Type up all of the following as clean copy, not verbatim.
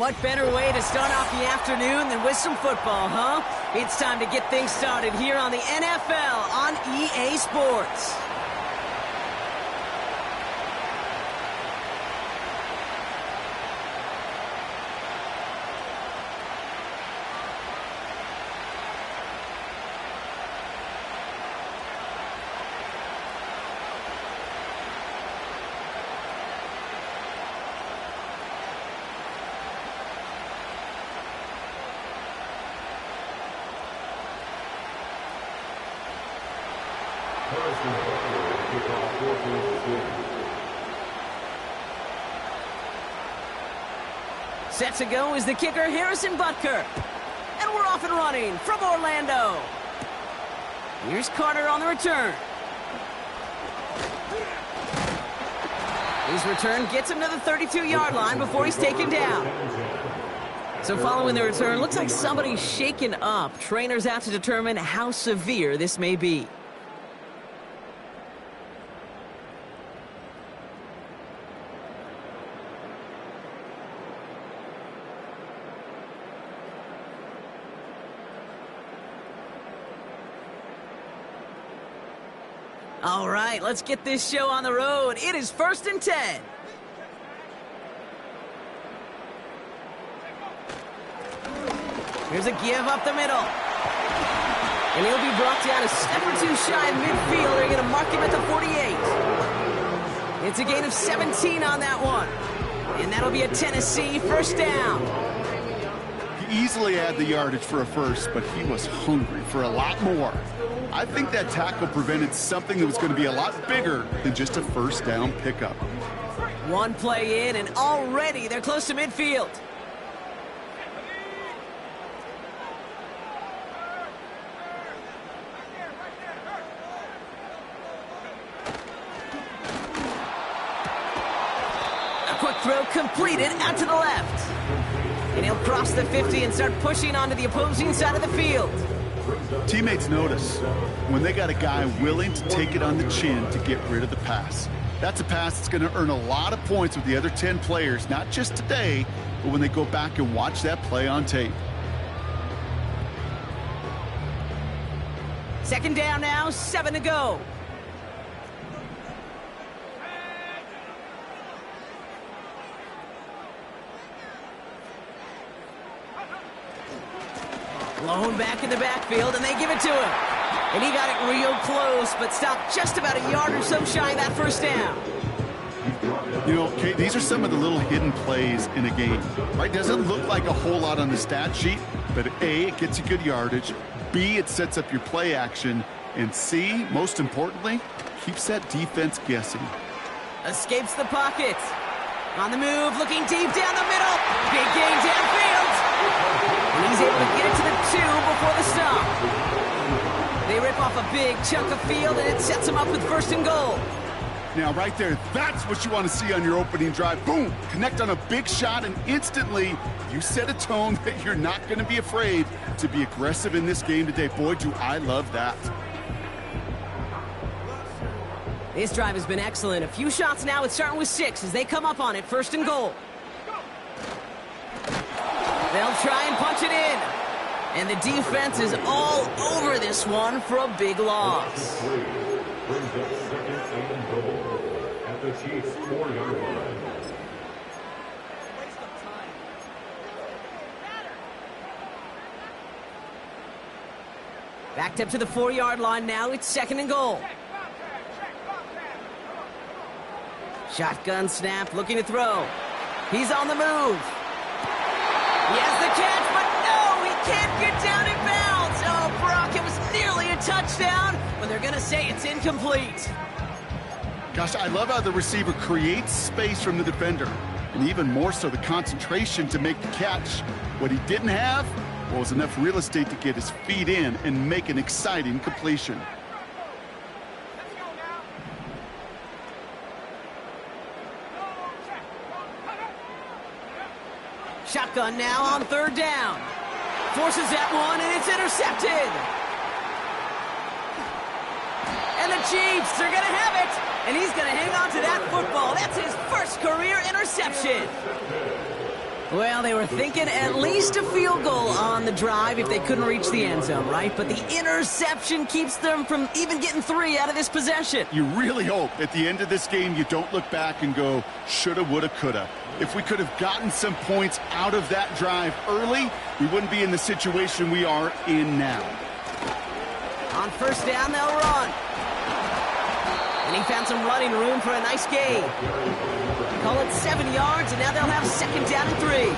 What better way to start off the afternoon than with some football, huh? It's time to get things started here on the NFL on EA Sports. Set to go is the kicker, Harrison Butker. And we're off and running from Orlando. Here's Carter on the return. His return gets him to the 32-yard line before he's taken down. So following the return, looks like somebody's shaken up. Trainers out to determine how severe this may be. All right, let's get this show on the road. It is 1st and 10. Here's a give up the middle. And he'll be brought down a step or two shy of midfield. They're going to mark him at the 48. It's a gain of 17 on that one. And that'll be a Tennessee first down. He easily had the yardage for a first, but he was hungry for a lot more. I think that tackle prevented something that was going to be a lot bigger than just a first down pickup. One play in, and already they're close to midfield. A quick throw completed out to the left. And he'll cross the 50 and start pushing onto the opposing side of the field. Teammates notice when they got a guy willing to take it on the chin to get rid of the pass. That's a pass that's going to earn a lot of points with the other 10 players, not just today, but when they go back and watch that play on tape. Second down now, 7 to go. Blown back in the backfield, and they give it to him. And he got it real close, but stopped just about a yard or so shy of that first down. You know, Kate, these are some of the little hidden plays in a game. Right? Doesn't look like a whole lot on the stat sheet, but A, it gets you good yardage. B, it sets up your play action. And C, most importantly, keeps that defense guessing. Escapes the pocket. On the move, looking deep down the middle. Big gain downfield. And he's able to get it to the 2 before the stop. They rip off a big chunk of field, and it sets them up with 1st and goal. Now, right there, that's what you want to see on your opening drive. Boom! Connect on a big shot, and instantly you set a tone that you're not going to be afraid to be aggressive in this game today. Boy, do I love that. This drive has been excellent. A few shots now. It's starting with 6 as they come up on it. 1st and goal. They'll try and punch it in. And the defense is all over this one for a big loss. Backed up to the 4-yard line now. It's 2nd and goal. Shotgun snap, looking to throw. He's on the move. He has the catch, but no, he can't get down in bounds. Oh, Brock, it was nearly a touchdown, but they're going to say it's incomplete. Gosh, I love how the receiver creates space from the defender, and even more so the concentration to make the catch. What he didn't have was enough real estate to get his feet in and make an exciting completion. Shotgun now on 3rd down. Forces that one, and it's intercepted. And the Chiefs are going to have it. And he's going to hang on to that football. That's his first career interception. Well, they were thinking at least a field goal on the drive if they couldn't reach the end zone, right? But the interception keeps them from even getting 3 out of this possession. You really hope at the end of this game you don't look back and go, shoulda, woulda, coulda. If we could have gotten some points out of that drive early, we wouldn't be in the situation we are in now. On first down, they'll run. And he found some running room for a nice gain. Call it 7 yards, and now they'll have second down and 3.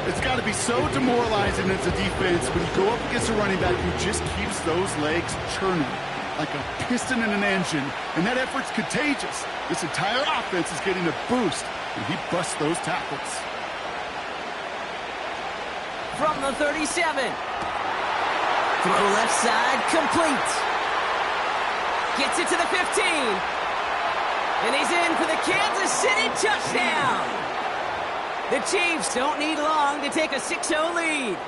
It's got to be so demoralizing as a defense when you go up against a running back who just keeps those legs churning like a piston in an engine, and that effort's contagious. This entire offense is getting a boost, and he busts those tackles. From the 37. Throw left side, complete. Gets it to the 15. And he's in for the Kansas City touchdown. The Chiefs don't need long to take a 6-0 lead.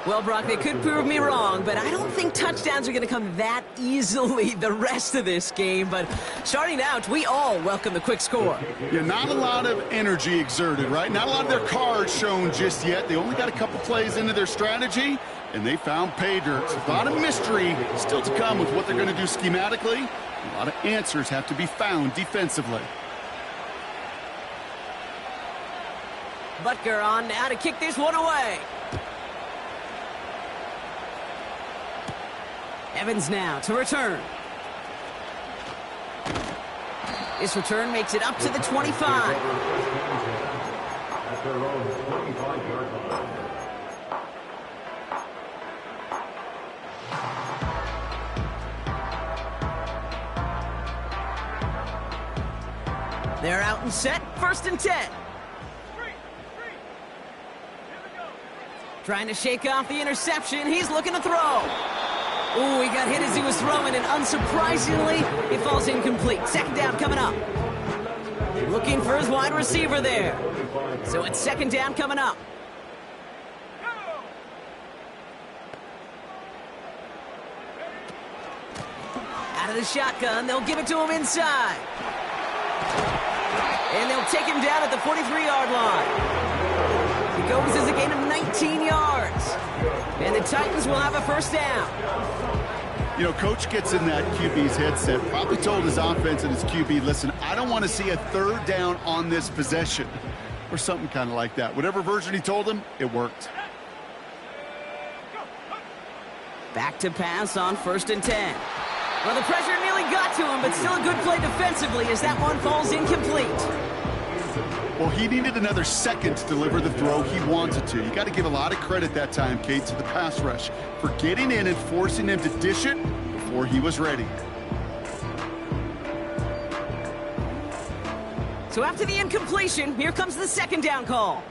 Well, Brock, they could prove me wrong, but I don't think touchdowns are going to come that easily the rest of this game. But starting out, we all welcome the quick score. Yeah, not a lot of energy exerted, right? Not a lot of their cards shown just yet. They only got a couple plays into their strategy, and they found pay dirt. A lot of mystery still to come with what they're going to do schematically. A lot of answers have to be found defensively. Butker on now to kick this one away. Evans now to return. This return makes it up to the 25. They're out and set, first and 10. Trying to shake off the interception. He's looking to throw. Ooh, he got hit as he was throwing, and unsurprisingly, it falls incomplete. Second down coming up. Looking for his wide receiver there. So it's second down coming up. Out of the shotgun, they'll give it to him inside. And they'll take him down at the 43-yard line. He goes as a gain of 19 yards. And the Titans will have a first down. You know, Coach gets in that QB's headset, probably told his offense and his QB, listen, I don't want to see a third down on this possession. Or something kind of like that. Whatever version he told him, it worked. Back to pass on first and 10. Well, the pressure nearly got to him, but still a good play defensively as that one falls incomplete. Well, he needed another second to deliver the throw he wanted to. You got to give a lot of credit that time, Kate, to the pass rush for getting in and forcing him to dish it before he was ready. So after the incompletion, here comes the second down call.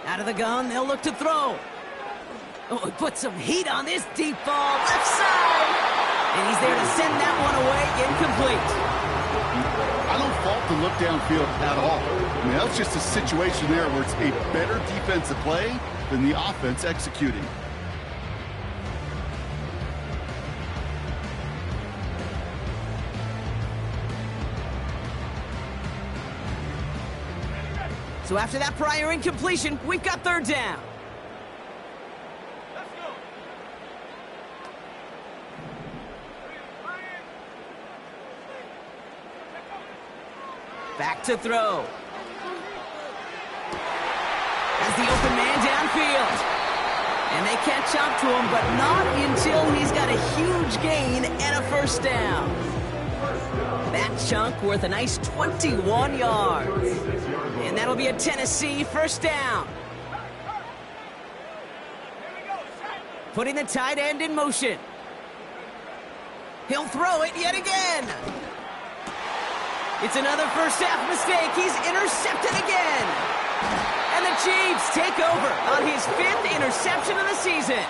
Out of the gun, they'll look to throw. Oh, he put some heat on this deep ball, left side. And he's there to send that one away, incomplete. I don't fault the look downfield at all. I mean, that was just a situation there where it's a better defensive play than the offense executing. So after that prior incompletion, we've got third down. Back to throw. As the open man downfield. And they catch up to him, but not until he's got a huge gain and a first down. That chunk worth a nice 21 yards. And that'll be a Tennessee first down. Putting the tight end in motion. He'll throw it yet again. It's another first half mistake. He's intercepted again. And the Chiefs take over on his 5th interception of the season.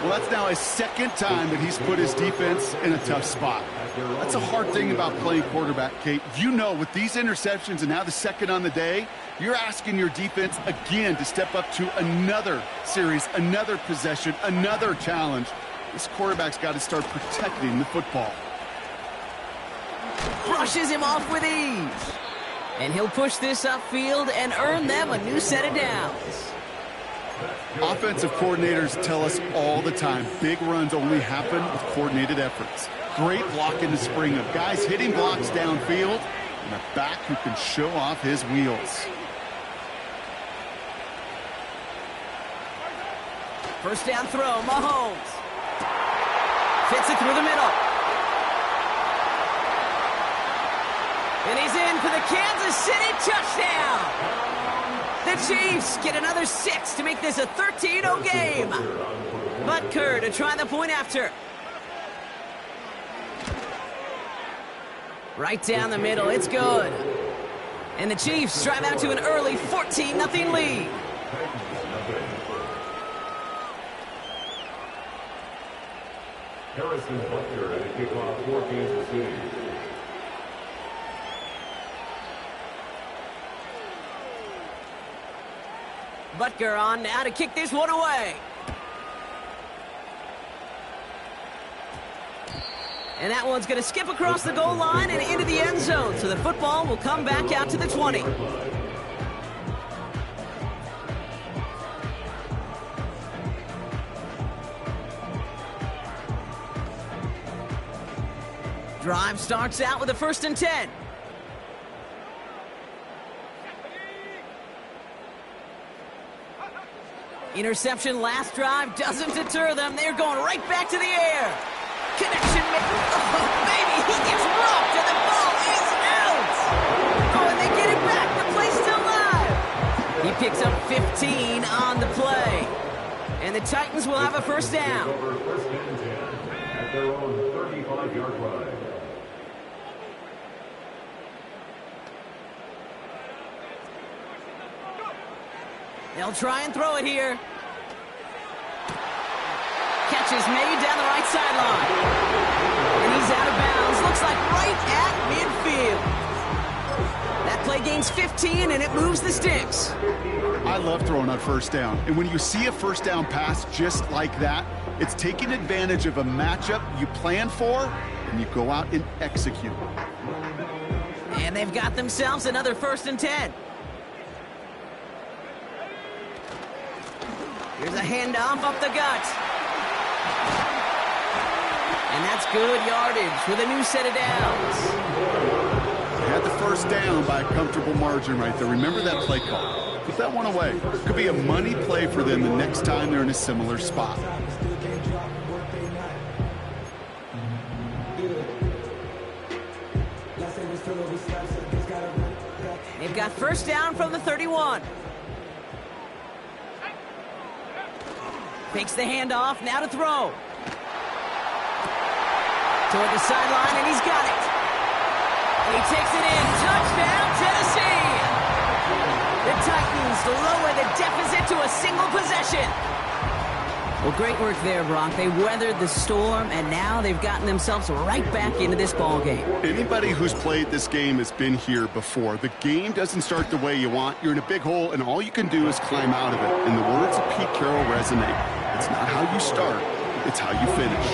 Well, that's now his second time that he's put his defense in a tough spot. That's a hard thing about playing quarterback, Kate. You know, with these interceptions and now the second on the day, you're asking your defense again to step up to another series, another possession, another challenge. This quarterback's got to start protecting the football. Brushes him off with ease. And he'll push this upfield and earn them a new set of downs. Offensive coordinators tell us all the time, big runs only happen with coordinated efforts. Great block in the spring of guys hitting blocks downfield and a back who can show off his wheels. First down throw, Mahomes. Fits it through the middle. And he's in for the Kansas City touchdown. The Chiefs get another 6 to make this a 13-0 game. Butker to try the point after. Right down the middle, it's good. And the Chiefs drive out to an early 14-0 lead. Harrison Butker at a kickoff for Kansas City. Butker on now to kick this one away. And that one's going to skip across the goal line and into the end zone. So the football will come back out to the 20. Drive starts out with a 1st and 10. Interception last drive doesn't deter them. They're going right back to the air. Connection made. Oh, baby, he gets rocked and the ball is out. Oh, and they get it back. The play's still live. He picks up 15 on the play. And the Titans will have a 1st down. Over 1st and 10 at their own 35-yard line. They'll try and throw it here. Catch is made down the right sideline. And he's out of bounds. Looks like right at midfield. That play gains 15, and it moves the sticks. I love throwing on 1st down. And when you see a 1st down pass just like that, it's taking advantage of a matchup you plan for, and you go out and execute. And they've got themselves another 1st and 10. Here's a handoff up the gut. And that's good yardage with a new set of downs. They had the 1st down by a comfortable margin right there. Remember that play call. Put that one away. Could be a money play for them the next time they're in a similar spot. They've got 1st down from the 31. Fakes the handoff, now to throw. Toward the sideline, and he's got it. And he takes it in. Touchdown, Tennessee! The Titans lower the deficit to a single possession. Well, great work there, Brock. They weathered the storm, and now they've gotten themselves right back into this ballgame. Anybody who's played this game has been here before. The game doesn't start the way you want. You're in a big hole, and all you can do is climb out of it. And the words of Pete Carroll resonate. It's not how you start, it's how you finish.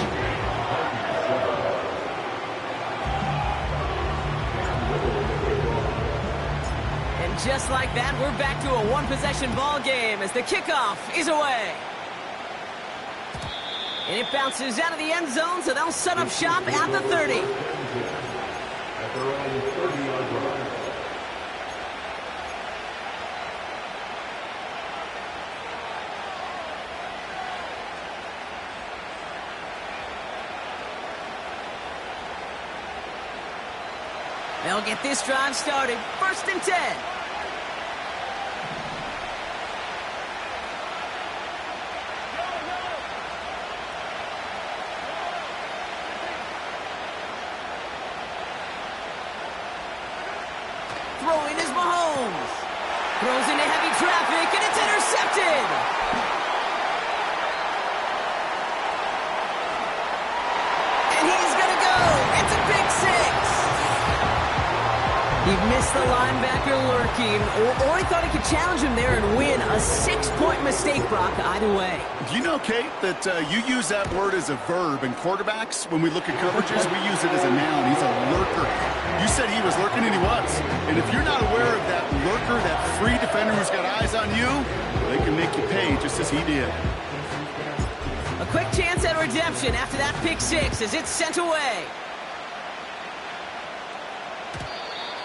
And just like that, we're back to a one-possession ball game as the kickoff is away. And it bounces out of the end zone, so they'll set up shop at the 30. At their own 30-yard line. They'll get this drive started. 1st and 10. Throwing is Mahomes. Throws into heavy traffic, and it's intercepted. He missed the linebacker lurking, or he thought he could challenge him there and win. A 6-point mistake, Brock, either way. Do you know, Kate, that you use that word as a verb, and quarterbacks, when we look at coverages, we use it as a noun. He's a lurker. You said he was lurking, and he was. And if you're not aware of that lurker, that free defender who's got eyes on you, they can make you pay just as he did. A quick chance at redemption after that pick six as it's sent away.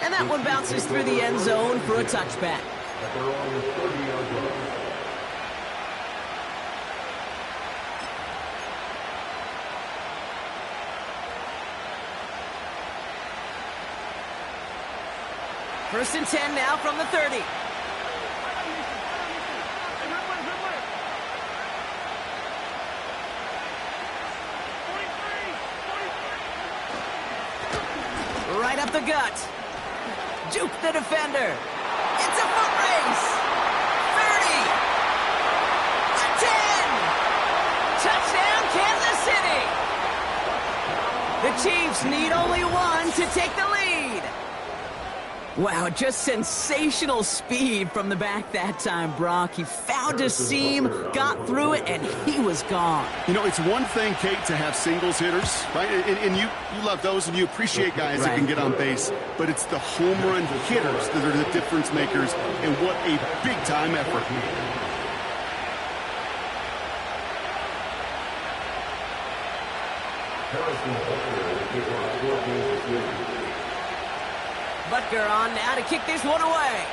And that one bounces through the end zone for a touchback. At their own 30-yard line. First and 10 now from the 30. Right up the gut. Juke the defender. It's a foot race. 30. A 10. Touchdown, Kansas City. The Chiefs need only one to take the lead. Wow, just sensational speed from the back that time, Brock. He found a seam, got through it, and he was gone. You know, it's one thing, Kate, to have singles hitters, right? And you love those, and you appreciate guys that can get on base. But it's the home run hitters that are the difference makers, and what a big-time effort. Butker on now to kick this one away.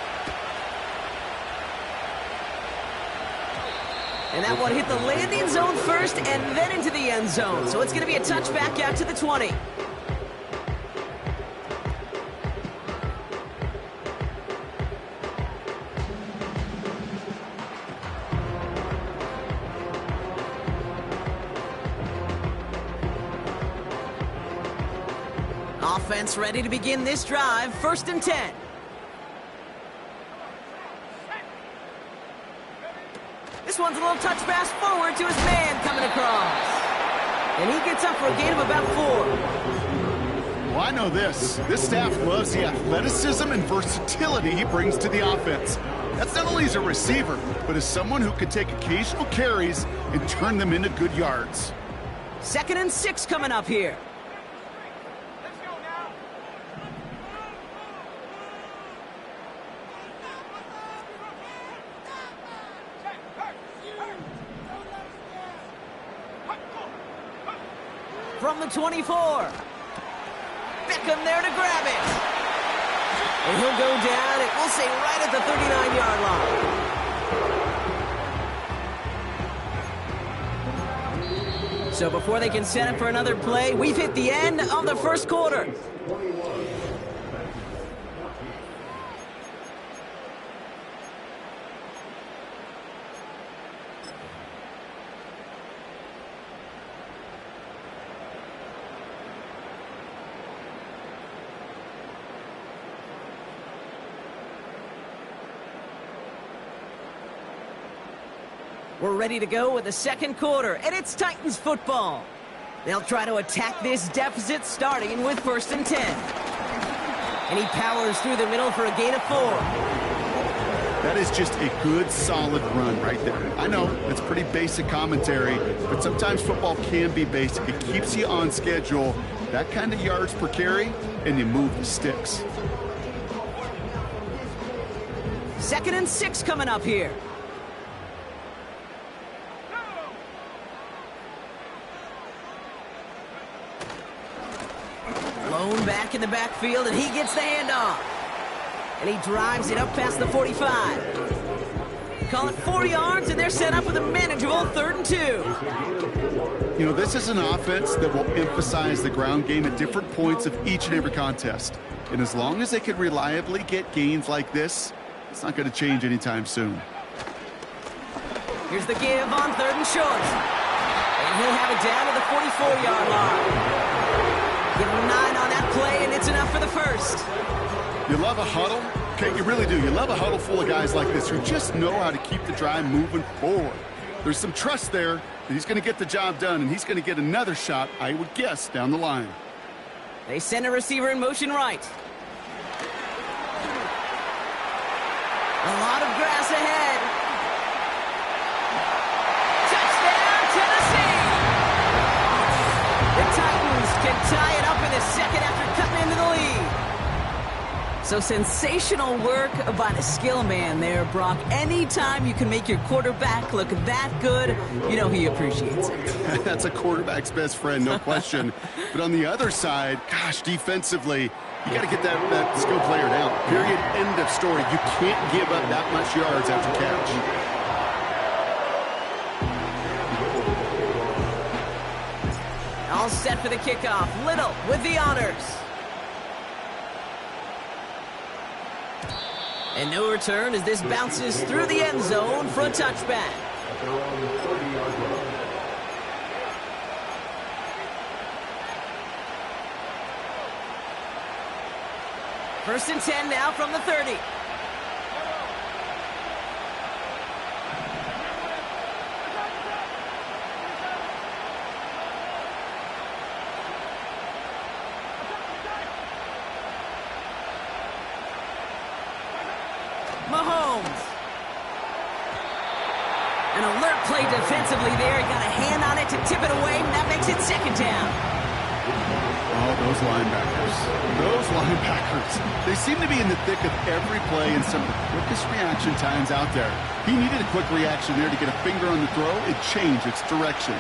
And that one hit the landing zone first and then into the end zone. So it's going to be a touchback out to the 20. Offense ready to begin this drive. First and 10. This one's a little touch pass forward to his man coming across. And he gets up for a gain of about 4. Well, I know this. This staff loves the athleticism and versatility he brings to the offense. That's not only as a receiver, but as someone who can take occasional carries and turn them into good yards. 2nd and 6 coming up here. From the 24. Beckham there to grab it. And he'll go down, and we'll say right at the 39-yard line. So before they can set up for another play, we've hit the end of the first quarter. We're ready to go with the second quarter, and it's Titans football. They'll try to attack this deficit starting with 1st and 10. And he powers through the middle for a gain of 4. That is just a good, solid run right there. I know, it's pretty basic commentary, but sometimes football can be basic. It keeps you on schedule. That kind of yards per carry, and you move the sticks. 2nd and 6 coming up here. Lone back in the backfield, and he gets the handoff. And he drives it up past the 45. Call it 4 yards, and they're set up with a manageable 3rd and 2. You know, this is an offense that will emphasize the ground game at different points of each and every contest. And as long as they can reliably get gains like this, it's not going to change anytime soon. Here's the give on 3rd and short. And he'll have it down to the 44-yard line. Give him 9 on that play, and it's enough for the first. You love a huddle? Okay, you really do. You love a huddle full of guys like this who just know how to keep the drive moving forward. There's some trust there that he's going to get the job done, and he's going to get another shot, I would guess, down the line. They send a receiver in motion right. A lot of grass ahead. Touchdown, Tennessee! The Titans can tie it up in the second after cutting into the lead. So sensational work by the skill man there, Brock. Anytime you can make your quarterback look that good, you know he appreciates it. That's a quarterback's best friend, no question. But on the other side, gosh, defensively, you got to get that skill player down. Period. End of story. You can't give up that much yards after catch. All set for the kickoff. Little with the honors. And no return as this bounces through the end zone for a touchback. First and 10 now from the 30. Mahomes. An alert play defensively there. He got a hand on it to tip it away, and that makes it second down. Oh, those linebackers. Those linebackers. They seem to be in the thick of every play and some of the quickest reaction times out there. He needed a quick reaction there to get a finger on the throw and change its direction.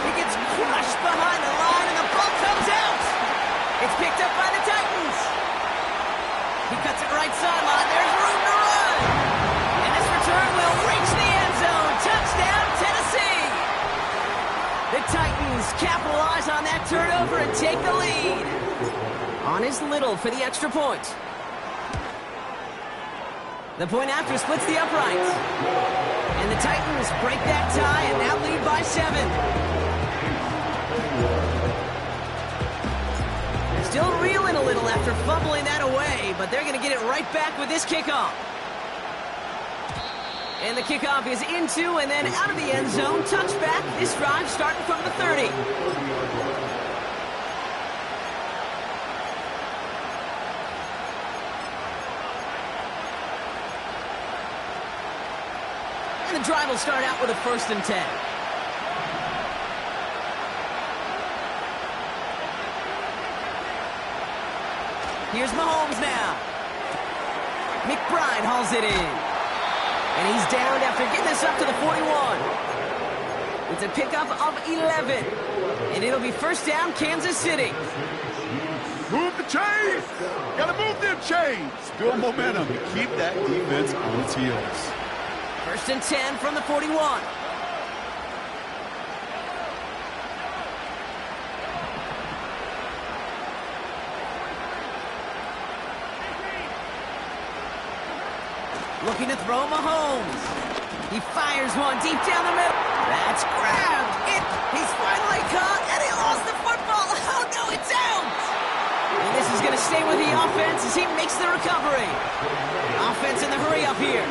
He gets crushed behind the line, and the ball comes out. It's picked up by the Titans. He cuts it right sideline. There's room to run. And this return will reach the end zone. Touchdown, Tennessee. The Titans capitalize on that turnover and take the lead. On is Little for the extra point. The point after splits the uprights. And the Titans break that tie and now lead by 7. Still reeling a little after fumbling that away, but they're going to get it right back with this kickoff. And the kickoff is into and then out of the end zone. Touchback. This drive starting from the 30. And the drive will start out with a 1st and 10. Here's Mahomes now. McBride hauls it in. And he's downed after getting this up to the 41. It's a pickup of 11. And it'll be first down, Kansas City. Move the chains! Gotta move them chains! Build momentum and keep that defense on its heels. First and 10 from the 41. Looking to throw Mahomes. He fires one deep down the middle. That's grabbed. He's finally caught, and he lost the football. Oh, no, it's out. And this is going to stay with the offense as he makes the recovery. Offense in the hurry up here.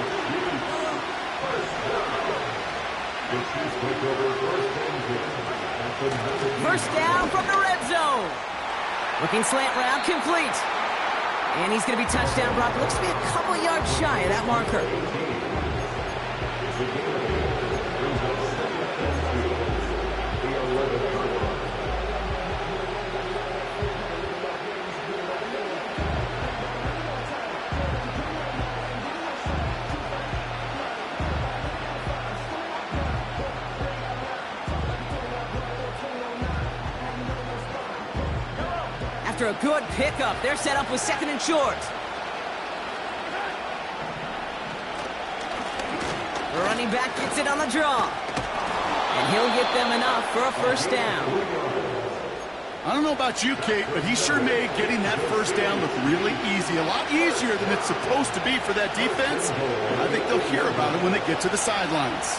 First down from the red zone. Looking slant route, complete. And he's going to be touchdown, Brock. Looks to be a couple yards shy of that marker. After a good pickup, they're set up with 2nd and short. The running back gets it on the draw. And he'll get them enough for a first down. I don't know about you, Kate, but he sure made getting that first down look really easy. A lot easier than it's supposed to be for that defense. I think they'll hear about it when they get to the sidelines.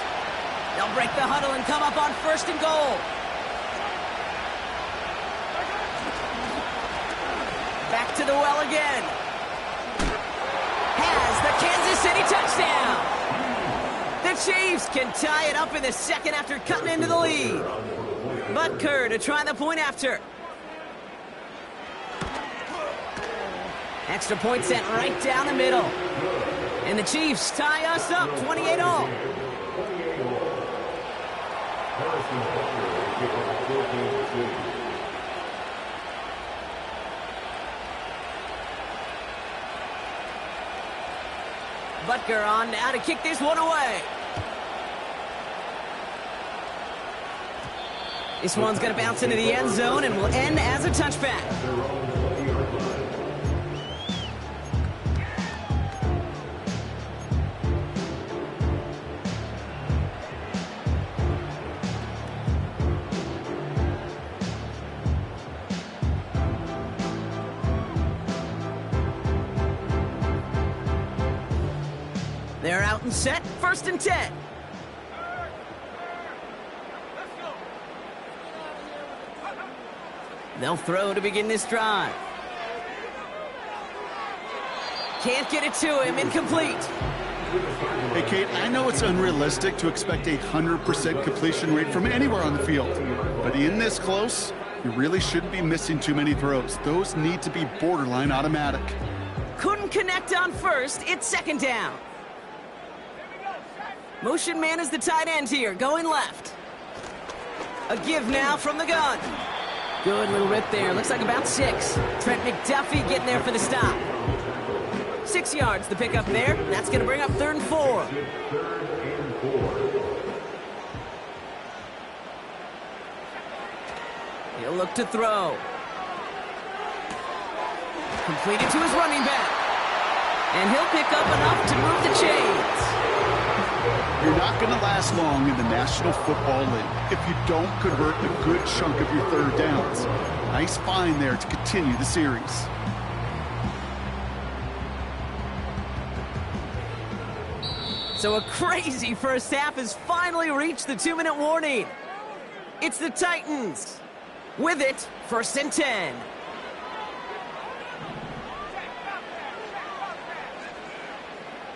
They'll break the huddle and come up on 1st and goal. Back to the well again. Has the Kansas City touchdown. The Chiefs can tie it up in the second after cutting into the lead. Butker to try the point after. Extra point sent right down the middle. And the Chiefs tie us up 28-all. Butker on now to kick this one away. This one's going to bounce into the end zone and will end as a touchback. They're out and set, 1st and 10. They'll throw to begin this drive. Can't get it to him, incomplete. Hey, Kate, I know it's unrealistic to expect a 100% completion rate from anywhere on the field. But in this close, you really shouldn't be missing too many throws. Those need to be borderline automatic. Couldn't connect on 1st, it's 2nd down. Motion man is the tight end here, going left. A give now from the gun. Good little rip there, looks like about 6. Trent McDuffie getting there for the stop. 6 yards the pick up there. That's going to bring up 3rd and 4. He'll look to throw. Completed to his running back. And he'll pick up enough to move the chains. You're not going to last long in the National Football League if you don't convert a good chunk of your 3rd downs. Nice find there to continue the series. So a crazy first half has finally reached the 2-minute warning. It's the Titans. With it, 1st and 10.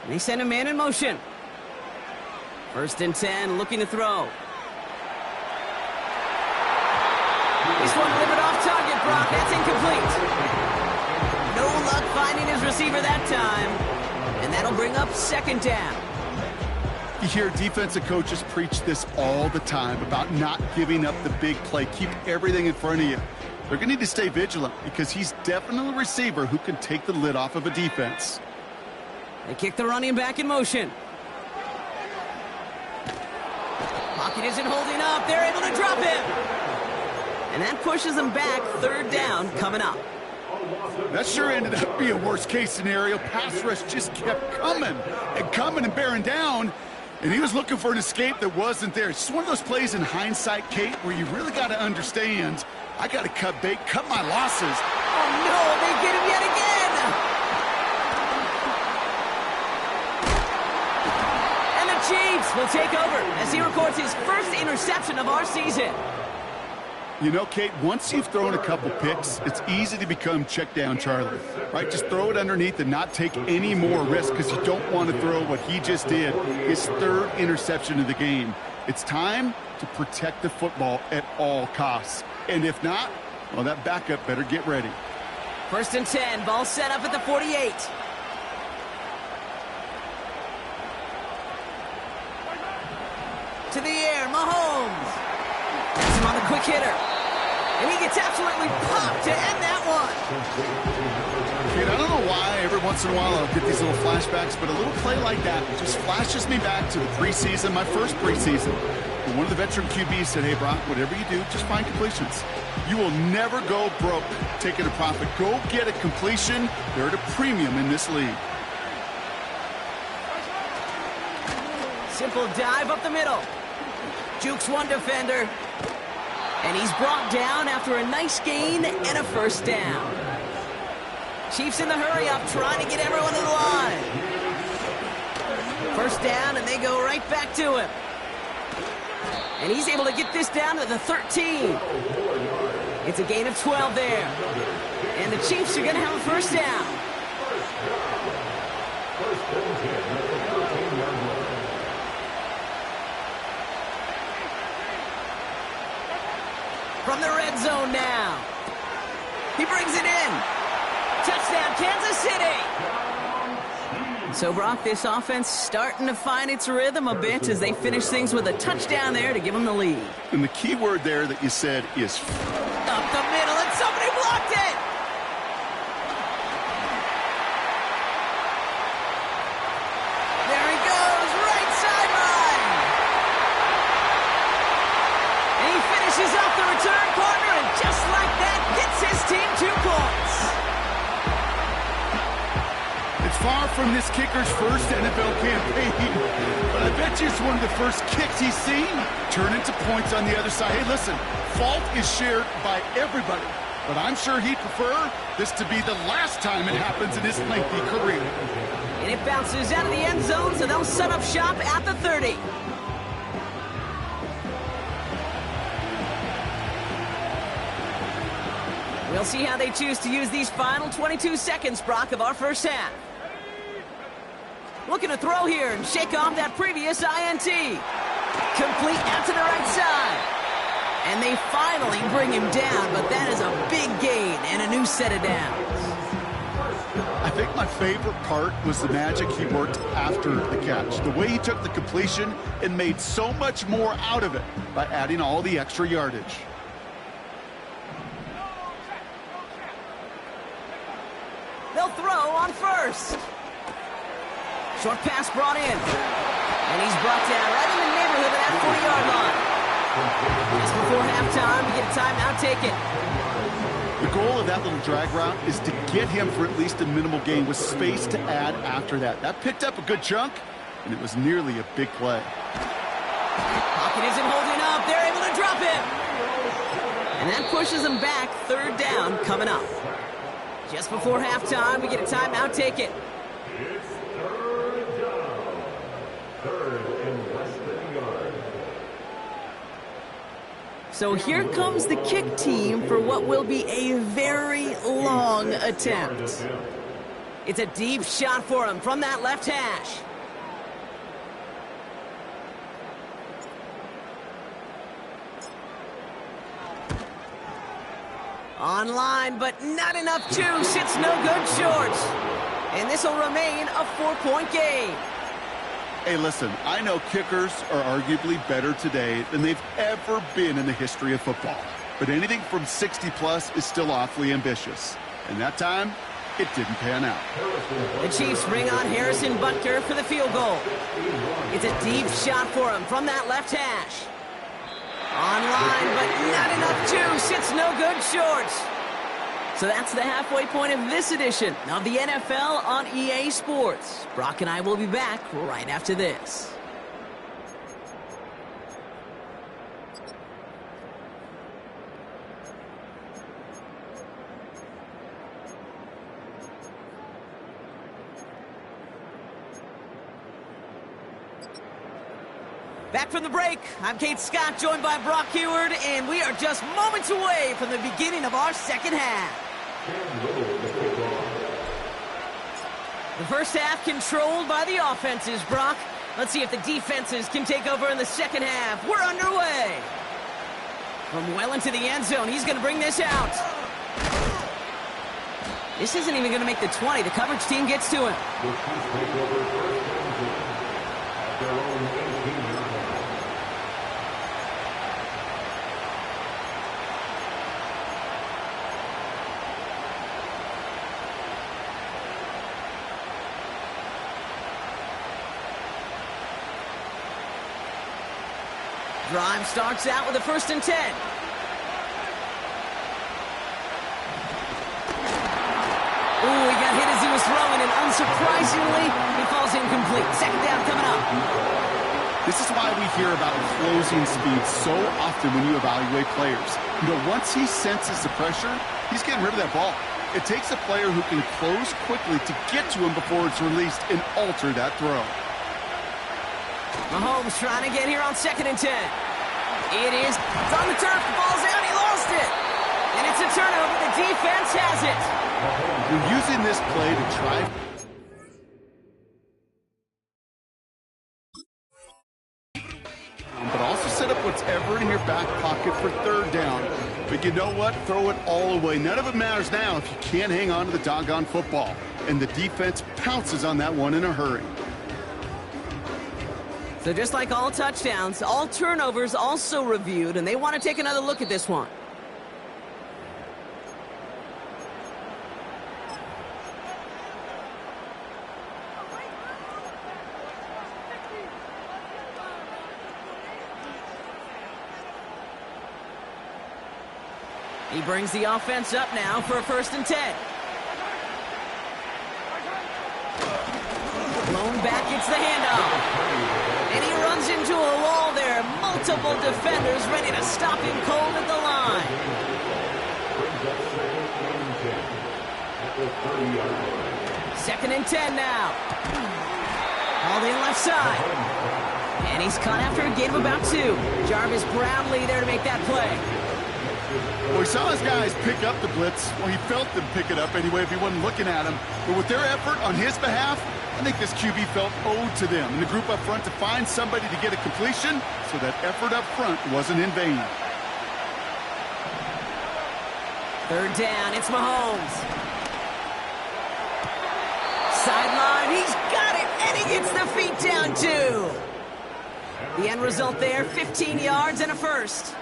They send a man in motion. 1st and 10, looking to throw. This one delivered off target, Brock. That's incomplete. No luck finding his receiver that time. And that'll bring up 2nd down. You hear defensive coaches preach this all the time about not giving up the big play. Keep everything in front of you. They're going to need to stay vigilant because he's definitely a receiver who can take the lid off of a defense. They kick the running back in motion. Pocket isn't holding up. They're able to drop him. And that pushes them back. 3rd down coming up. That sure ended up being a worst-case scenario. Pass rush just kept coming and bearing down. And he was looking for an escape that wasn't there. It's just one of those plays in hindsight, Kate, where you really got to understand, I got to cut bait, cut my losses. Oh, no, they get him yet again. And the Chiefs will take over as he records his 1st interception of our season. You know, Kate, once you've thrown a couple picks, it's easy to become check down Charlie, right? Just throw it underneath and not take any more risk because you don't want to throw what he just did, his 3rd interception of the game. It's time to protect the football at all costs. And if not, well, that backup better get ready. 1st and 10, ball set up at the 48. To the air, Mahomes. That's him on the quick hitter. And he gets absolutely popped to end that one. Kid, I don't know why every once in a while I'll get these little flashbacks, but a little play like that just flashes me back to the preseason, my first preseason. And one of the veteran QBs said, hey, Brock, whatever you do, just find completions. You will never go broke taking a profit. Go get a completion. They're at a premium in this league. Simple dive up the middle. Jukes one defender. And he's brought down after a nice gain and a 1st down. Chiefs in the hurry-up, trying to get everyone in the line. 1st down, and they go right back to him. And he's able to get this down to the 13. It's a gain of 12 there. And the Chiefs are going to have a 1st down. From the red zone now. He brings it in. Touchdown, Kansas City! So, Brock, this offense starting to find its rhythm a bit as they finish things with a touchdown there to give them the lead. And the key word there that you said is up the middle, and somebody blocked it! There he goes, right sideline! And he finishes off the return partner, and just like that, gets his team 2 points. It's far from this kicker's first NFL campaign, but I bet you it's one of the first kicks he's seen turn into points on the other side. Hey, listen, fault is shared by everybody, but I'm sure he'd prefer this to be the last time it happens in his lengthy career. And it bounces out of the end zone, so they'll set up shop at the 30. We'll see how they choose to use these final 22 seconds, Brock, of our first half. Looking to throw here and shake off that previous INT. Complete out to the right side. And they finally bring him down, but that is a big gain and a new set of downs. I think my favorite part was the magic he worked after the catch. The way he took the completion and made so much more out of it by adding all the extra yardage. They'll throw on first. Short pass brought in. And he's brought down right in the neighborhood of that 40-yard line. Just before halftime, we get a timeout taken. The goal of that little drag route is to get him for at least a minimal gain with space to add after that. That picked up a good chunk, and it was nearly a big play. Pocket isn't holding up. They're able to drop him. And that pushes them back. 3rd down coming up. Just before halftime, we get a timeout taken. So here comes the kick team for what will be a very long attempt. It's a deep shot for him from that left hash. Online, but not enough juice. It's no good short. And this will remain a 4-point game. Hey, listen, I know kickers are arguably better today than they've ever been in the history of football. But anything from 60-plus is still awfully ambitious. And that time, it didn't pan out. The Chiefs bring on Harrison Butker for the field goal. It's a deep shot for him from that left hash. Online, but not enough juice. It's no good short. So that's the halfway point of this edition of the NFL on EA Sports. Brock and I will be back right after this. Back from the break, I'm Kate Scott, joined by Brock Heward, and we are just moments away from the beginning of our second half. The first half controlled by the offenses, Brock. Let's see if the defenses can take over in the second half. We're underway. From well into the end zone, he's going to bring this out. This isn't even going to make the 20. The coverage team gets to him. Drive starts out with a 1st and 10. Ooh, he got hit as he was throwing, and unsurprisingly, he falls incomplete. 2nd down coming up. This is why we hear about closing speed so often when you evaluate players. You know, once he senses the pressure, he's getting rid of that ball. It takes a player who can close quickly to get to him before it's released and alter that throw. Mahomes trying to get here on 2nd and 10. It is. It's on the turf. The ball's out. He lost it. And it's a turnover. The defense has it. You're using this play to try. But also set up whatever in your back pocket for 3rd down. But you know what? Throw it all away. None of it matters now if you can't hang on to the doggone football. And the defense pounces on that one in a hurry. So just like all touchdowns, all turnovers also reviewed, and they want to take another look at this one. He brings the offense up now for a 1st and 10. Blown back, it's the handoff. And he runs into a wall there. Multiple defenders ready to stop him cold at the line. 2nd and 10 now. All in left side. And he's caught after a gain of about 2. Jarvis Brownlee there to make that play. Well, he saw his guys pick up the blitz. Well, he felt them pick it up anyway if he wasn't looking at him. But with their effort on his behalf, I think this QB felt owed to them and the group up front to find somebody to get a completion, so that effort up front wasn't in vain. 3rd down, it's Mahomes. Sideline, he's got it, and he gets the feet down too. The end result there, 15 yards and a 1st.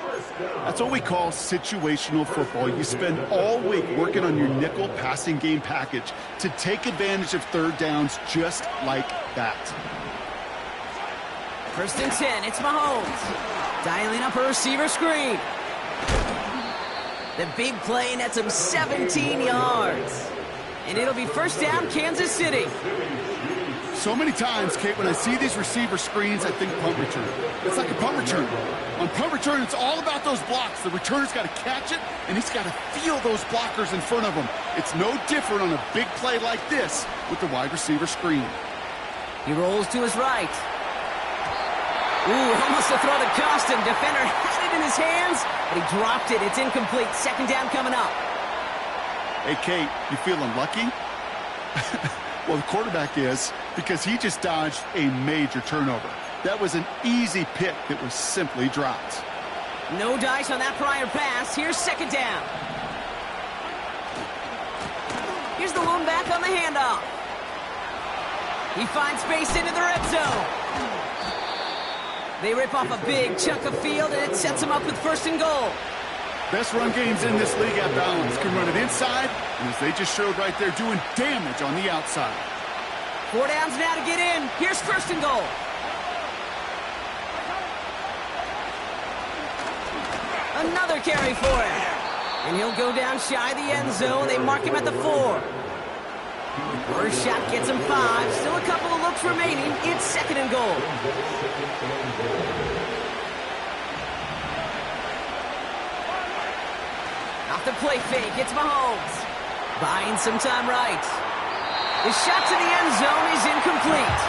That's what we call situational football. You spend all week working on your nickel passing game package to take advantage of 3rd downs just like that. 1st and 10, it's Mahomes. Dialing up a receiver screen. The big play nets him 17 yards. And it'll be 1st down, Kansas City. So many times, Kate, when I see these receiver screens, I think punt return. It's like a punt return. On punt return, it's all about those blocks. The returner's got to catch it, and he's got to feel those blockers in front of him. It's no different on a big play like this with the wide receiver screen. He rolls to his right. Ooh, almost a throw that cost him. Defender had it in his hands, but he dropped it. It's incomplete. 2nd down coming up. Hey, Kate, you feeling lucky? Well, the quarterback is, because he just dodged a major turnover. That was an easy pick that was simply dropped. No dice on that prior pass. Here's 2nd down. Here's the lone back on the handoff. He finds space into the red zone. They rip off a big chunk of field, and it sets him up with 1st and goal. Best run games in this league at balance. Can run it inside, and as they just showed right there, doing damage on the outside. 4 downs now to get in. Here's 1st and goal. Another carry for him. And he'll go down shy of the end zone. They mark him at the 4. First shot gets him 5. Still a couple of looks remaining. It's 2nd and goal. Off the play fake, it's Mahomes. Buying some time right. The shot to the end zone is incomplete.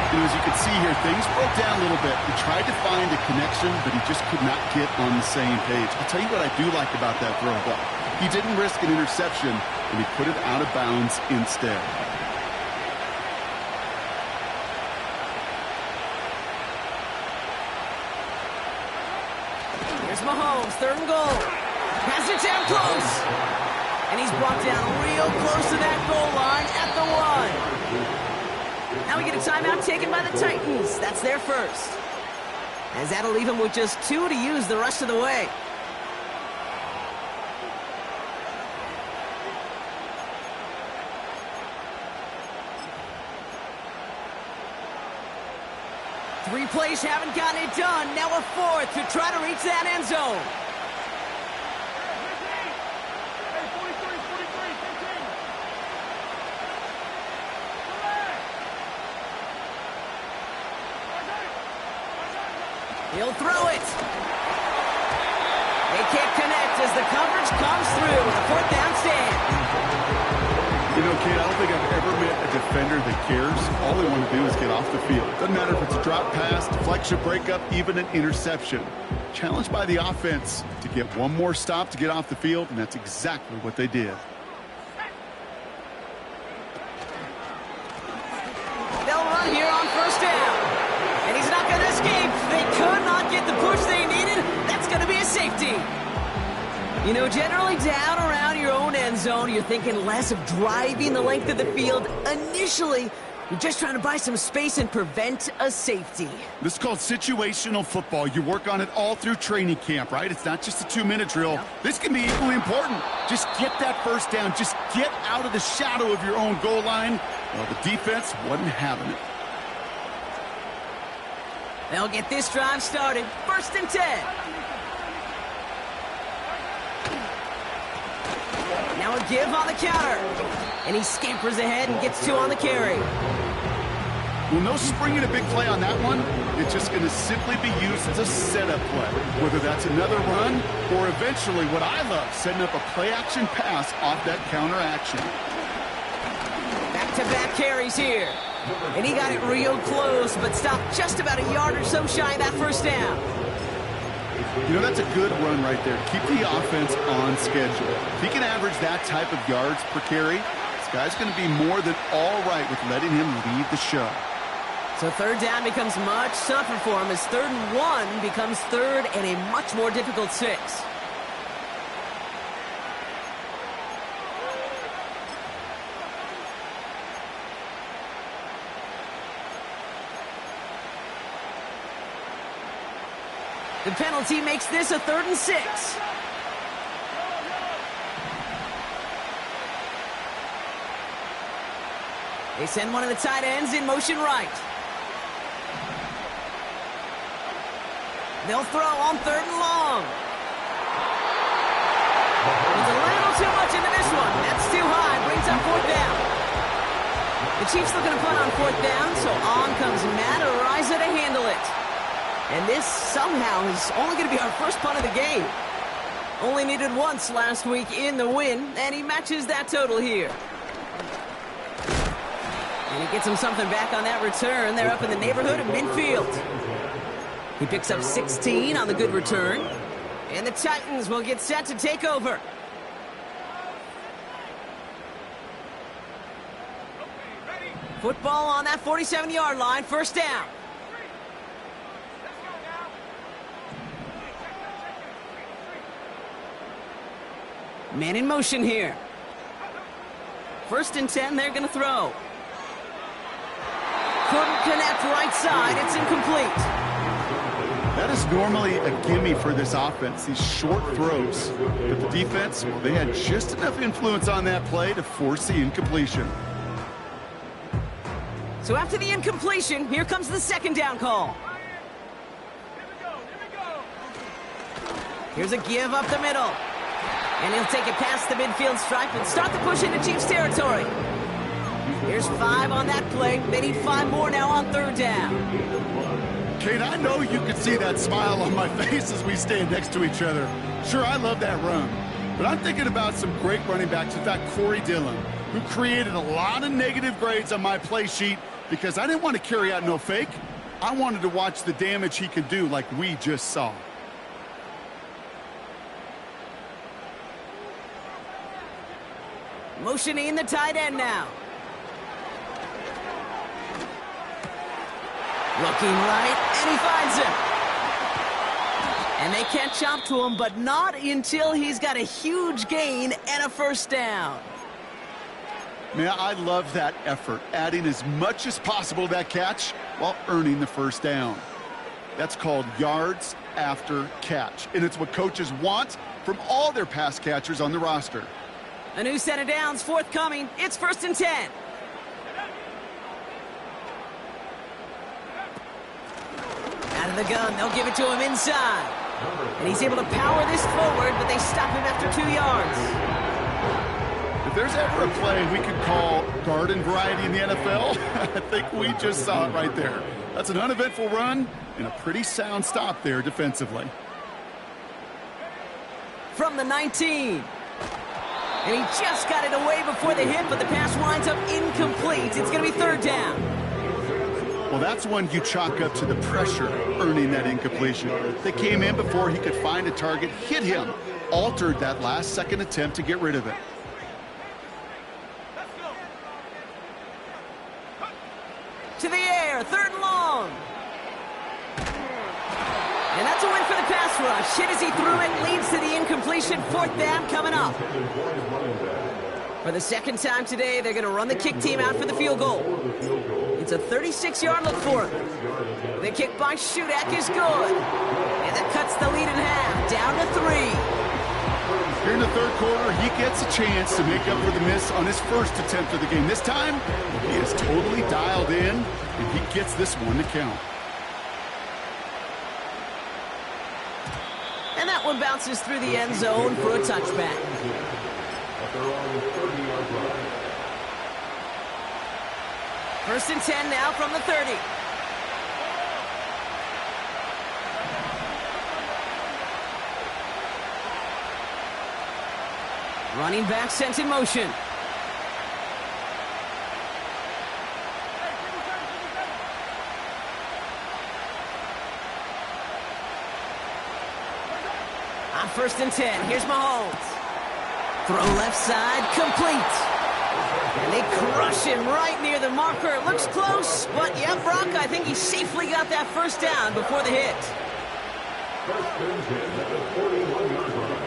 You know, as you can see here, things broke down a little bit. He tried to find a connection, but he just could not get on the same page. I'll tell you what I do like about that throw, though. He didn't risk an interception, and he put it out of bounds instead. Here's Mahomes, 3rd and goal. Has it down close. And he's brought down real close to that goal line at the 1. Now we get a timeout taken by the Titans. That's their 1st. As that'll leave him with just 2 to use the rest of the way. Three plays haven't gotten it done. Now a 4th to try to reach that end zone. He'll throw it. They can't connect as the coverage comes through. A 4th down stand. You know, Kate, I don't think I've ever met a defender that cares. All they want to do is get off the field. Doesn't matter if it's a drop pass, deflection, breakup, even an interception. Challenged by the offense to get one more stop to get off the field, and that's exactly what they did. They'll run here on 1st down. And he's not going to escape. They could not get the push they needed. That's going to be a safety. You know, generally down around your own end zone, you're thinking less of driving the length of the field. Initially, you're just trying to buy some space and prevent a safety. This is called situational football. You work on it all through training camp, right? It's not just a 2-minute drill. Yep. This can be equally important. Just get that first down. Just get out of the shadow of your own goal line. Well, the defense wasn't having it. They'll get this drive started. 1st and 10. Now a give on the counter. And he scampers ahead and gets 2 on the carry. Well, no springing a big play on that one. It's just going to simply be used as a setup play. Whether that's another run or eventually what I love, setting up a play-action pass off that counter action. Back-to-back carries here. And he got it real close, but stopped just about a yard or so shy of that first down. You know, that's a good run right there. Keep the offense on schedule. If he can average that type of yards per carry, this guy's going to be more than all right with letting him lead the show. So 3rd down becomes much tougher for him as 3rd and 1 becomes 3rd and a much more difficult 6. The penalty makes this a 3rd and 6. They send one of the tight ends in motion right. They'll throw on 3rd and long. It's a little too much into this one. That's too high. Brings up 4th down. The Chiefs looking to punt on 4th down, so on comes Matt Ariza to handle it. And this somehow is only going to be our first punt of the game. Only needed once last week in the win, and he matches that total here. And he gets him something back on that return. They're up in the neighborhood of midfield. He picks up 16 on the good return. And the Titans will get set to take over. Football on that 47-yard line, 1st down. Man in motion here. 1st and 10, they're going to throw. Couldn't connect right side. It's incomplete. That is normally a gimme for this offense, these short throws. But the defense, well, they had just enough influence on that play to force the incompletion. So after the incompletion, here comes the 2nd down call. Here's a give up the middle. And he'll take it past the midfield stripe and start the push into Chiefs territory. Here's 5 on that play. They need 5 more now on 3rd down. Kate, I know you can see that smile on my face as we stand next to each other. Sure, I love that run. But I'm thinking about some great running backs. In fact, Corey Dillon, who created a lot of negative grades on my play sheet because I didn't want to carry out no fake. I wanted to watch the damage he could do like we just saw. Motioning the tight end now. Looking right, and he finds him. And they can't chop to him, but not until he's got a huge gain and a 1st down. Man, I love that effort, adding as much as possible to that catch while earning the 1st down. That's called yards after catch, and it's what coaches want from all their pass catchers on the roster. A new set of downs forthcoming. It's 1st and 10. Out of the gun, they'll give it to him inside. And he's able to power this forward, but they stop him after 2 yards. If there's ever a play we could call garden variety in the NFL, I think we just saw it right there. That's an uneventful run and a pretty sound stop there defensively. From the 19. And he just got it away before the hit, but the pass winds up incomplete. It's going to be 3rd down. Well, that's one you chalk up to the pressure earning that incompletion. They came in before he could find a target, hit him, altered that last-second attempt to get rid of it. To the air, 3rd and long. And that's a win for the pass rush. Hit as he threw it, leads to the incompletion. Fourth down coming up. For the second time today, they're going to run the kick team out for the field goal. It's a 36-yard look for him. The kick by Shudak is good. And that cuts the lead in half, down to 3. Here in the third quarter, he gets a chance to make up for the miss on his first attempt of the game. This time, he is totally dialed in, and he gets this one to count. And that one bounces through the end zone for a touchback. First and 10 now from the 30. Running back sent in motion. On first and 10, here's Mahomes. Throw left side, complete. And they crush him right near the marker. It looks close, but yeah, Brock, I think he safely got that first down before the hit. First and 10 at the 41-yard line.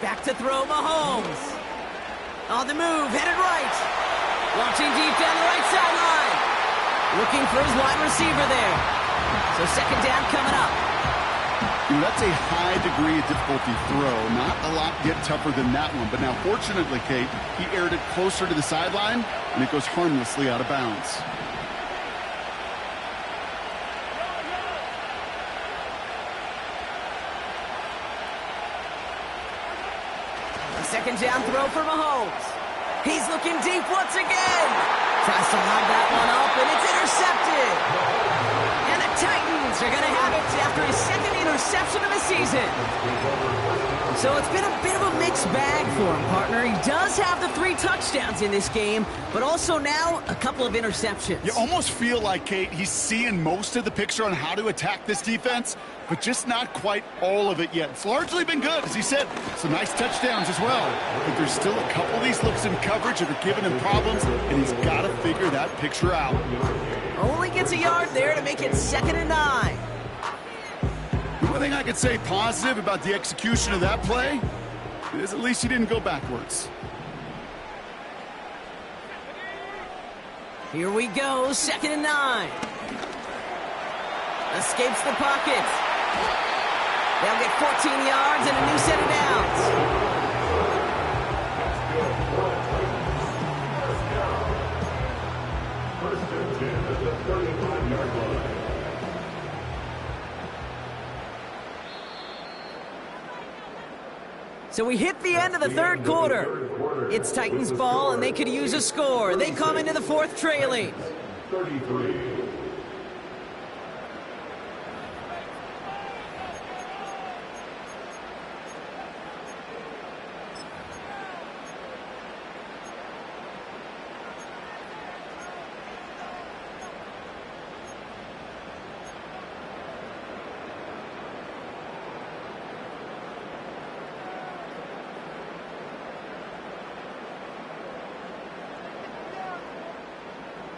Back to throw, Mahomes. On the move, headed right. Launching deep down the right sideline. Looking for his wide receiver there. So second down coming up. That's a high degree of difficulty throw. Not a lot get tougher than that one. But now, fortunately, Kate, he aired it closer to the sideline, and it goes harmlessly out of bounds. Second down throw for Mahomes. He's looking deep once again. Tries to line that one up, and it's intercepted. And the Titans are going to have it after his second interception of the season. So it's been a bit of a mixed bag for him, partner. He does have the 3 touchdowns in this game, but also now a couple of interceptions. You almost feel like, Kate, he's seeing most of the picture on how to attack this defense, but just not quite all of it yet. It's largely been good, as he said. Some nice touchdowns as well. But there's still a couple of these looks in coverage that are giving him problems, and he's got to figure that picture out. Only gets a yard there to make it 2nd and 9. The one thing I could say positive about the execution of that play is at least he didn't go backwards. Here we go, 2nd and 9. Escapes the pocket. They'll get 14 yards and a new set of downs. First and 10 at the 35-yard line. So we hit the end of the third quarter. It's Titans ball, and they could use a score. They come into the fourth trailing. 33.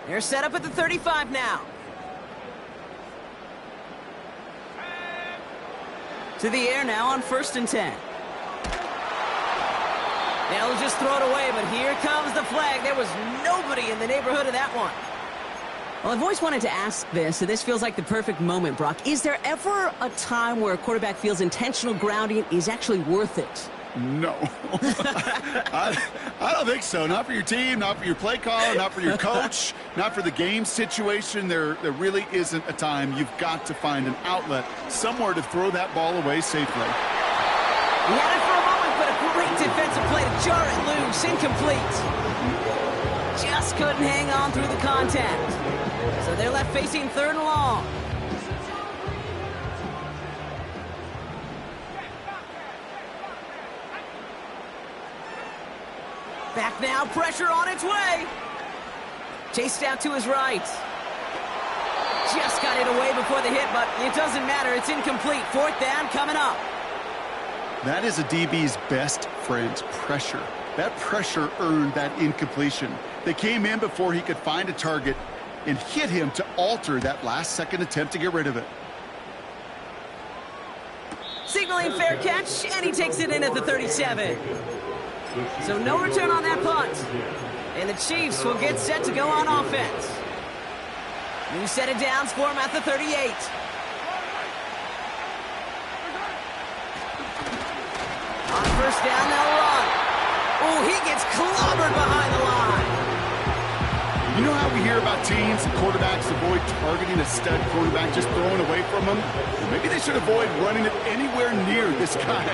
They're set up at the 35 now. To the air now on first and 10. They'll just throw it away, but here comes the flag. There was nobody in the neighborhood of that one. Well, I've always wanted to ask this, so this feels like the perfect moment, Brock. Is there ever a time where a quarterback feels intentional grounding is actually worth it? No. I don't think so. Not for your team, not for your play caller, not for your coach, not for the game situation. There really isn't a time. You've got to find an outlet, somewhere to throw that ball away safely. He had it for a moment, but a great defensive play to jar it loose. Incomplete. Just couldn't hang on through the contact. So they're left facing 3rd and long. Back now, pressure on its way. Chased out to his right. Just got it away before the hit, but it doesn't matter. It's incomplete. 4th down coming up. That is a DB's best friend, pressure. That pressure earned that incompletion. They came in before he could find a target and hit him to alter that last-second attempt to get rid of it. Signaling fair catch, and he takes it in at the 37. So no return on that punt. And the Chiefs will get set to go on offense. New set of downs for him at the 38. On first down, they'll run. Oh, he gets clobbered behind the line. You know how we hear about teams and quarterbacks avoid targeting a stud quarterback, just throwing away from him? Well, maybe they should avoid running it anywhere near this guy.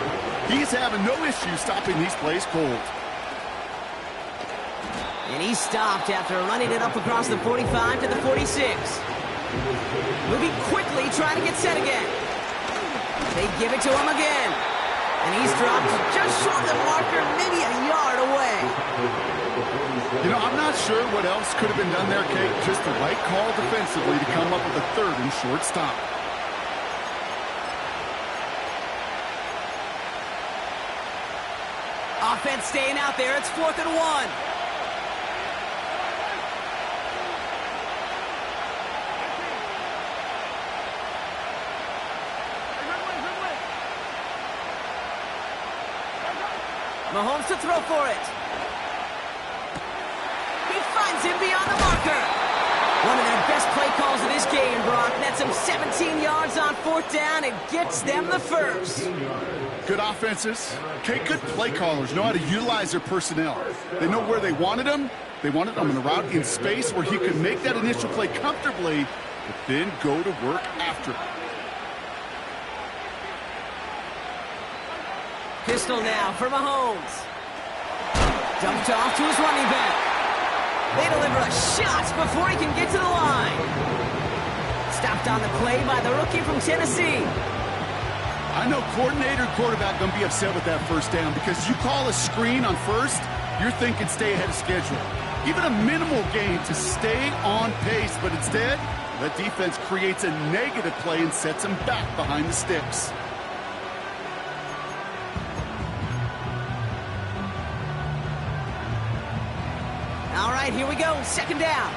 He's having no issue stopping these plays cold. And he stopped after running it up across the 45 to the 46. Moving quickly, trying to get set again. They give it to him again. And he's dropped just short of the marker, maybe a yard away. You know, I'm not sure what else could have been done there, Kate. Just the right call defensively to come up with a third and short stop. Offense staying out there. It's 4th and 1. Mahomes to throw for it. He finds him beyond the marker. One of their best play calls of this game, Brock. Nets him 17 yards on 4th down and gets them the first. Good offenses. Okay, good play callers know how to utilize their personnel. They know where they wanted them. They wanted them in a route in space where he could make that initial play comfortably, but then go to work after it. Pistol now for Mahomes. Dumped off to his running back. They deliver a shot before he can get to the line. Stopped on the play by the rookie from Tennessee. I know coordinator and quarterback going to be upset with that first down because you call a screen on first, you're thinking stay ahead of schedule. Even a minimal gain to stay on pace, but instead, that defense creates a negative play and sets them back behind the sticks. All right, here we go. 2nd down.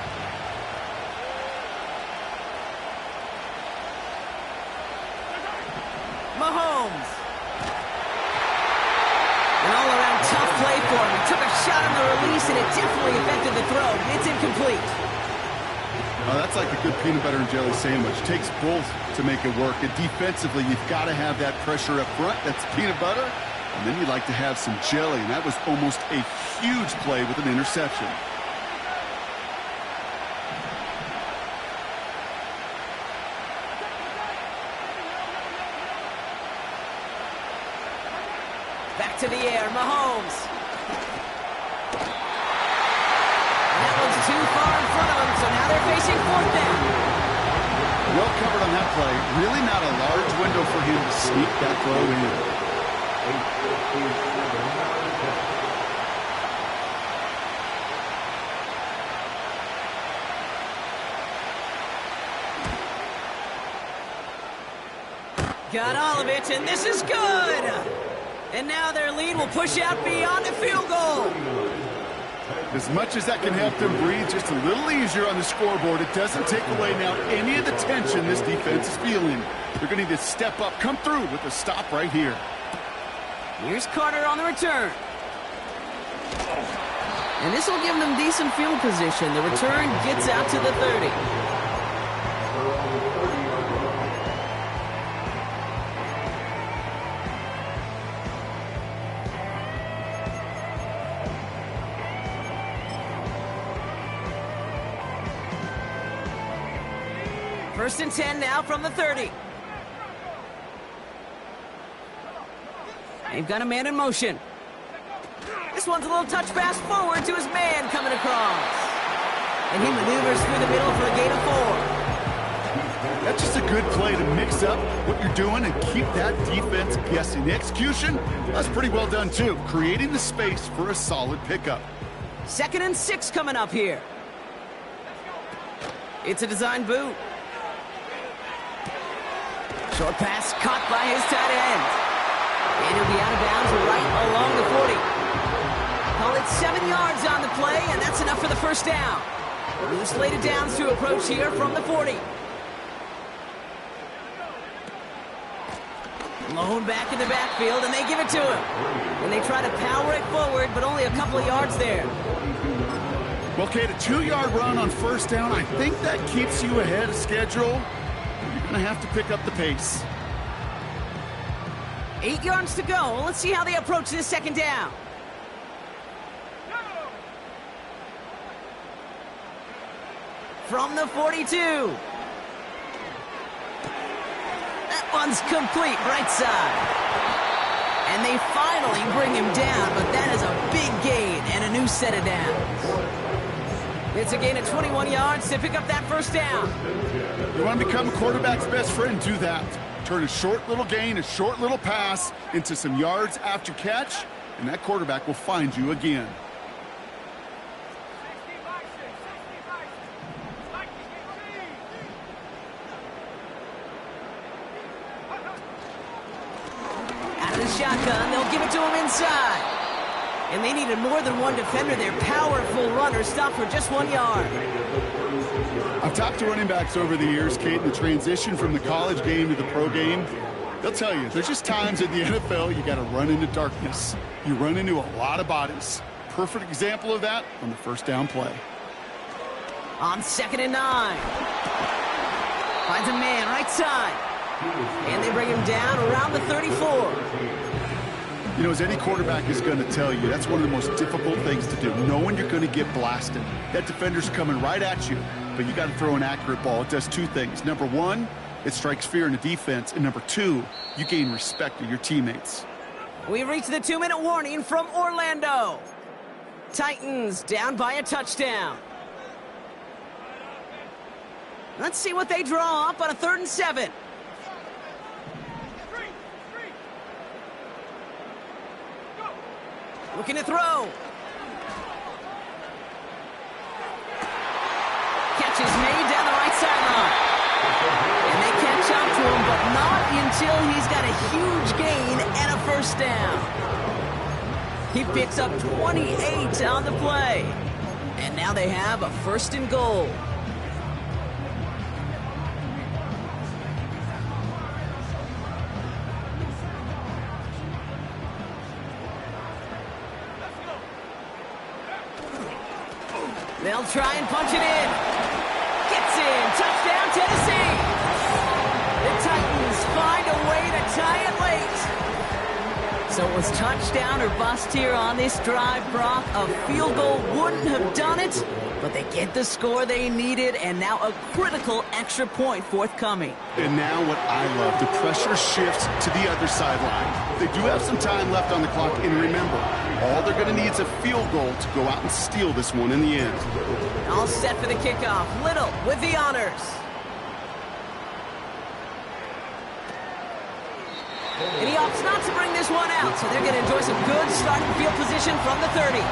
Mahomes. An all-around tough play for him. He took a shot on the release, and it definitely affected the throw. It's incomplete. Oh, that's like a good peanut butter and jelly sandwich. Takes both to make it work. And defensively, you've got to have that pressure up front. That's peanut butter. And then you'd like to have some jelly. And that was almost a huge play with an interception. Back to the air, Mahomes. And that one's too far in front of him, so now they're facing 4th down. Well covered on that play. Really not a large window for him to sneak that throw in. Got all of it, and this is good. And now their lead will push out beyond the field goal. As much as that can help them breathe just a little easier on the scoreboard, it doesn't take away now any of the tension this defense is feeling. They're going to need to step up, come through with a stop right here. Here's Carter on the return. And this will give them decent field position. The return gets out to the 30. First and 10 now from the 30. They've got a man in motion. This one's a little touch pass forward to his man coming across. And he maneuvers through the middle for a gain of 4. That's just a good play to mix up what you're doing and keep that defense guessing. The execution, that's pretty well done too. Creating the space for a solid pickup. 2nd and 6 coming up here. It's a design boot. Short pass caught by his tight end. And he'll be out of bounds right along the 40. Call it 7 yards on the play, and that's enough for the first down. Loose laid it downs to approach here from the 40. Lone back in the backfield, and they give it to him. And they try to power it forward, but only a couple of yards there. Well, Kate, a 2-yard run on first down, I think that keeps you ahead of schedule. You're going to have to pick up the pace. 8 yards to go. Let's see how they approach this second down. From the 42. That one's complete, right side. And they finally bring him down, but that is a big gain and a new set of downs. It's a gain of 21 yards to pick up that first down. You want to become a quarterback's best friend, do that. Turn a short little gain, a short little pass into some yards after catch, and that quarterback will find you again. Shotgun, they'll give it to him inside. And they needed more than one defender. Their powerful runner stopped for just 1 yard. I've talked to running backs over the years, Kate, in the transition from the college game to the pro game. They'll tell you, there's just times in the NFL you got to run into darkness. You run into a lot of bodies. Perfect example of that on the first down play. On 2nd and 9. Finds a man right side. And they bring him down around the 34. You know, as any quarterback is going to tell you, that's one of the most difficult things to do, knowing you're going to get blasted. That defender's coming right at you, but you got to throw an accurate ball. It does two things. Number one, it strikes fear in the defense. And number two, you gain respect of your teammates. We reach the 2-minute warning from Orlando. Titans down by a touchdown. Let's see what they draw up on a 3rd and 7. Looking to throw. Catch is made down the right sideline. And they catch up to him, but not until he's got a huge gain and a first down. He picks up 28 on the play. And now they have a 1st and goal. They'll try and punch it in. Gets in. Touchdown, Tennessee. The Titans find a way to tie it late. So it was touchdown or bust here on this drive, Brock. A field goal wouldn't have done it, but they get the score they needed, and now a critical extra point forthcoming. And now what I love, the pressure shifts to the other sideline. They do have some time left on the clock, and remember, all they're going to need is a field goal to go out and steal this one in the end. All set for the kickoff. Little with the honors. And he opts not to bring this one out, so they're going to enjoy some good starting field position from the 30.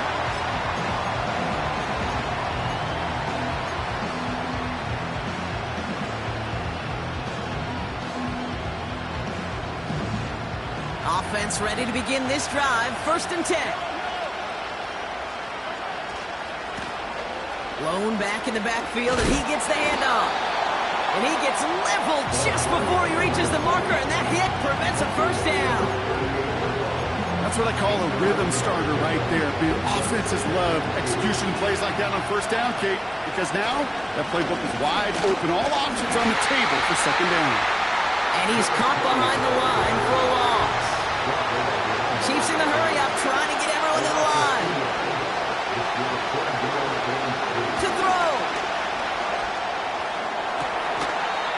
Offense ready to begin this drive. 1st and 10. Lone back in the backfield, and he gets the handoff. And he gets leveled just before he reaches the marker, and that hit prevents a first down. That's what I call a rhythm starter right there. The offenses love execution plays like that on first down, Kate, because now that playbook is wide open. All options on the table for 2nd down. And he's caught behind the line for a loss. Chiefs in the hurry up, trying to get everyone to the line. To throw.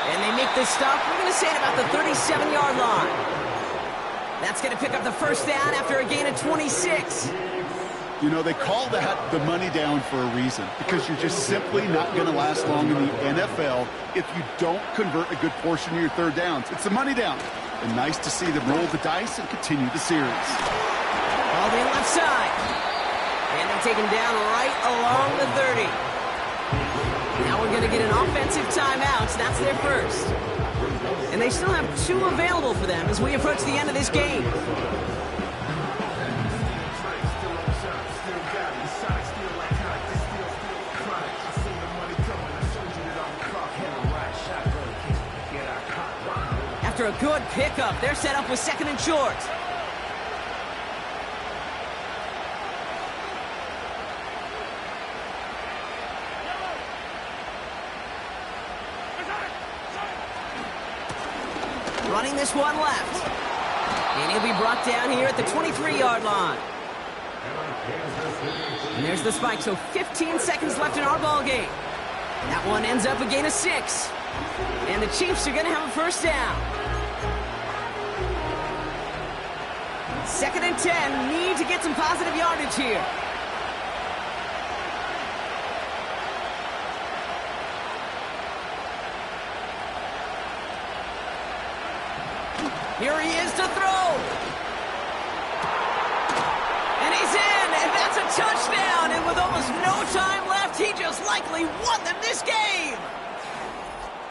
And they make this stop, we're going to say, at about the 37-yard line. That's going to pick up the first down after a gain of 26. You know, they call that the money down for a reason, because you're just simply not going to last long in the NFL if you don't convert a good portion of your 3rd downs. It's the money down. And nice to see them roll the dice and continue the series. All the left side. And they take him down right along the 30. Now we're going to get an offensive timeout. That's their first. And they still have 2 available for them as we approach the end of this game. After a good pickup, they're set up with 2nd and short. Running this one left. And he'll be brought down here at the 23-yard line. And there's the spike, so 15 seconds left in our ball game. That one ends up a gain of 6. And the Chiefs are going to have a first down. 2nd and 10, need to get some positive yardage here. Here he is to throw. And he's in, and that's a touchdown. And with almost no time left, he just likely won them this game.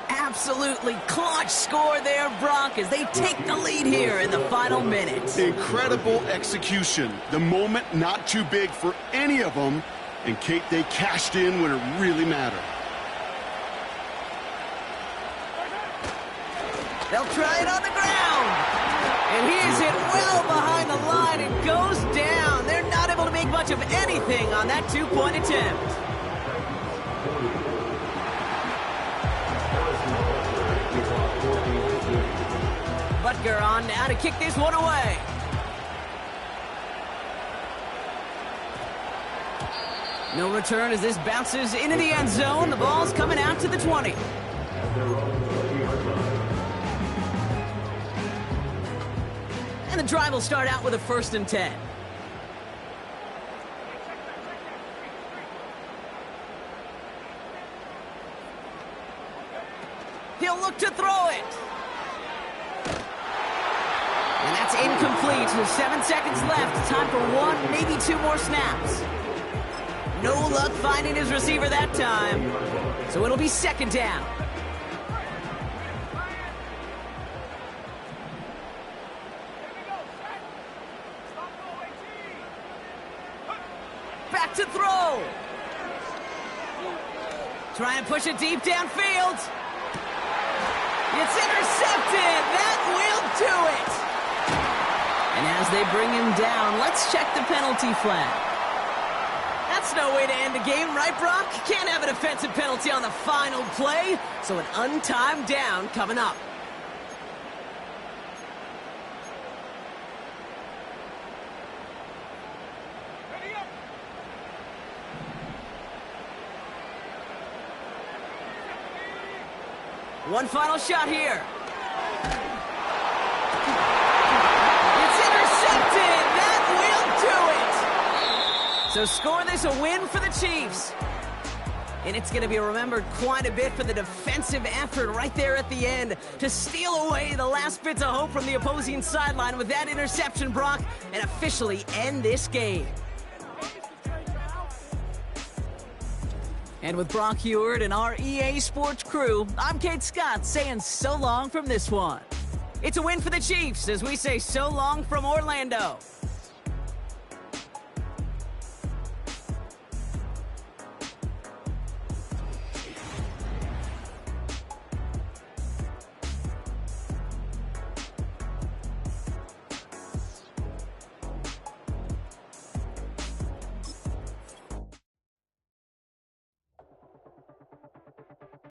Absolutely clutch score there, Brock, as they take the lead here in the final minutes. Incredible execution. The moment not too big for any of them. And Kate, they cashed in when it really mattered. They'll try it on the ground. And he is hit well behind the line and goes down. They're not able to make much of anything on that 2-point attempt. Butker on now to kick this one away. No return as this bounces into the end zone. The ball's coming out to the 20. And the drive will start out with a 1st and 10. He'll look to throw it. And that's incomplete with 7 seconds left. Time for 1, maybe 2 more snaps. No luck finding his receiver that time. So it'll be 2nd down. Back to throw. Try and push it deep downfield. It's intercepted. That will do it. And as they bring him down, let's check the penalty flag. That's no way to end the game, right, Brock? Can't have an offensive penalty on the final play, so an untimed down coming up. One final shot here. It's intercepted. That will do it. So score this a win for the Chiefs. And it's going to be remembered quite a bit for the defensive effort right there at the end to steal away the last bits of hope from the opposing sideline with that interception, Brock, and officially end this game. And with Brock Heward and our EA Sports crew, I'm Kate Scott saying so long from this one. It's a win for the Chiefs as we say so long from Orlando.